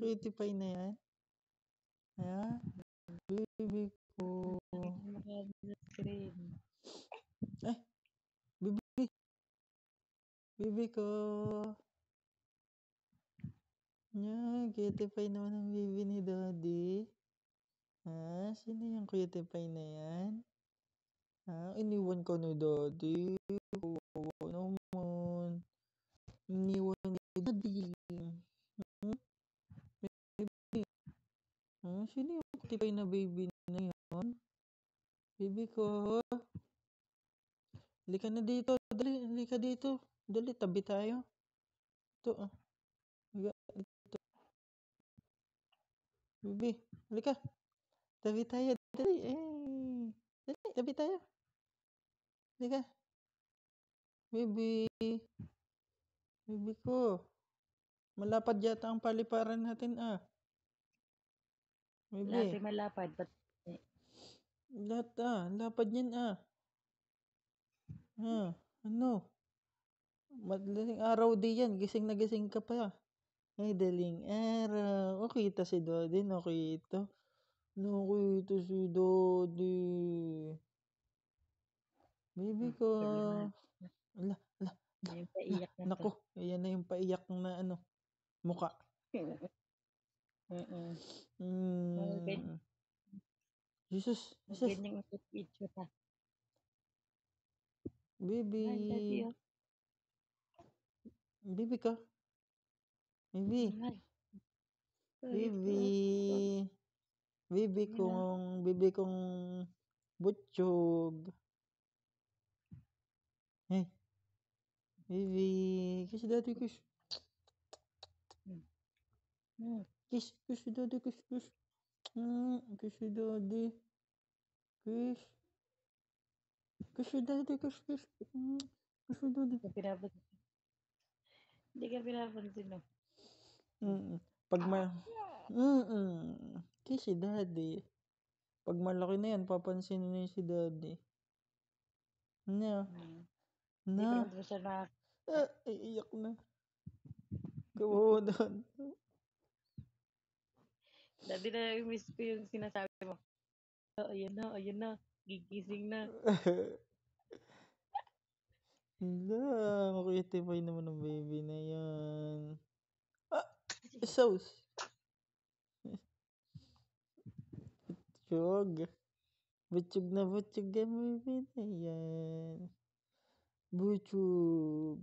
cutie pie na yan? Ha? Baby ko. Ay, baby ko. Yan, cutie pie naman ang baby ni Daddy. Ha? Sino yung cutie pie na yan? Ha? Iniwan ka ni Daddy. Kawawa naman. Iniwan ni Daddy. Baby. Sino yung cutie pie na baby na yan? Baby ko. Halika na dito. Dali, halika dito. Dali, tabi tayo. Ito, halika dito. Baby, halika. Tabi tayo. Dali, dali, tabi tayo. Halika. Baby. Baby ko. Malapad yata ang paliparan natin, Baby. Lahat ay malapad. Lahat, lapad yan, ano? Madaling araw di yan. Gising na gising ka pa. Ay, daling araw. Kita si Daddy. Nakita si Daddy. Baby ko. Ala. Yung paiyak na Nako, ayan na yung paiyak na muka. Jesus. Ganyang itsura pa. Baby. Ay, Daddy, Baby ka. Baby. Baby. Baby kong butchog. Hey. Baby. Kiss Daddy, kiss. Kiss Daddy, kiss. Kiss Daddy. Kiss. Kiss Daddy, kiss. Kiss Daddy. Hindi ka pinapansin, no? Pag kiss si Daddy. Pag malaki na yan, papansinin na si Daddy. Na. Hindi pa siya na. Iiyak na. Kawawa na. Daddy, na-miss ko yung sinasabi mo. Ayun na. Gigising na. Hala, makuitify naman ng baby na yan. Sauce. Butchog. Butchog na butchog ang baby na yan. Butchog.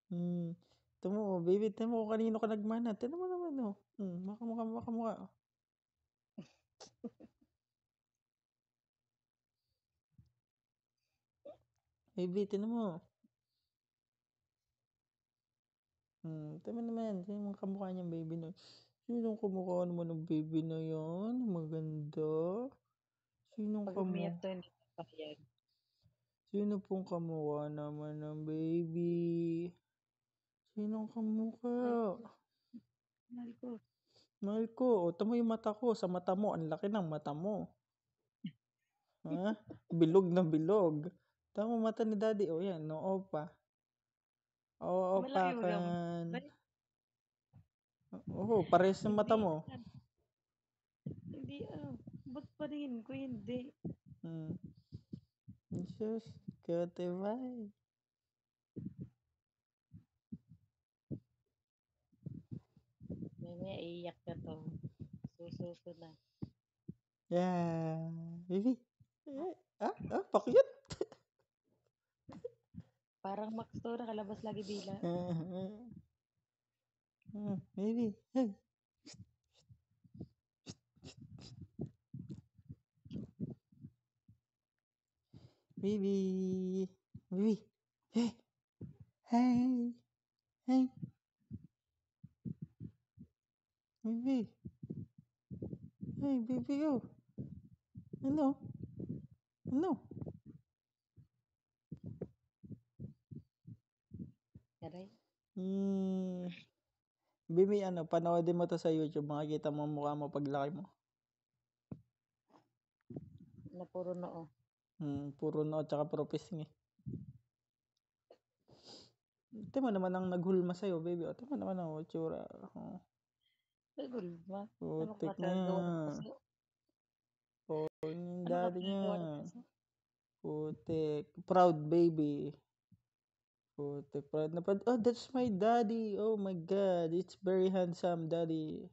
Ito mo, baby, ito mo kung kanino ka nagmana. Ito mo naman, Makamukha. Baby, ito mo. Ito mo naman. Sino yung kamukha niyang baby na? Sinong kamukha naman ng baby na yan? Maganda. Sinong kamukha? Sino pong kamukha naman ng baby? Sinong kamukha? Mahal ko. O, tamo yung mata ko. Sa mata mo, ang laki ng mata mo. Ha? Bilog na bilog. Tamo mata ni Daddy. O yan, noo pa. Oo, pakan. Oo, pares ng mata mo. Hindi, ba't pa rin ko hindi? Jesus, katibay. May iiyak na to. Sususo na. Yeah. Baby. Pakyut. Parang Max to, nakalabas lagi dila. Baby. Hey. Baby. Hey. Hey. Baby. Hey, baby ko. Ano? Aray. Baby, panoodin mo to sa YouTube. Makikita mo ang mukha mo paglaki mo. Na puro noo. Puro noo tsaka puro pisngi. Ito mo naman ang naghulma sa'yo, baby. Ito mo naman ang tsura. Ay, gulma. Ano Putik ka na gawa ng yan. paso? Oh, yung Ano ka daddy niya. gawa ng paso? Putik. Proud baby. Putik. Proud na proud. Oh, that's my daddy. Oh my God. It's very handsome, daddy.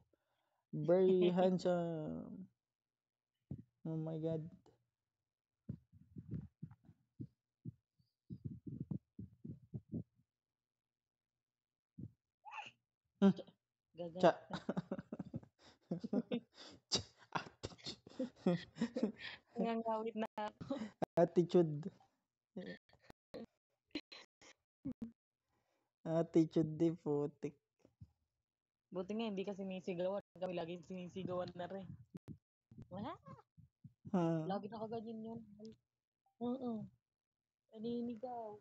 Very handsome. Oh my God. Hmm. Gaga. Cha. Nangangawit na ako. Attitude. Attitude di putik. Buti nga hindi ka sinisigawan. Kami laging sinisigawan na rin. Wala. Ha. Lagi nakaganyan yun. Oo. Naninigaw.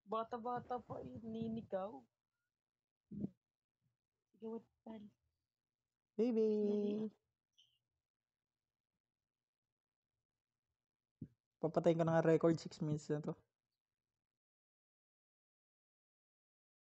Bata-bata pa eh. Naninigaw. Sigawan pa rin. Baby. Papatayin ko na nga record 6 minutes na to.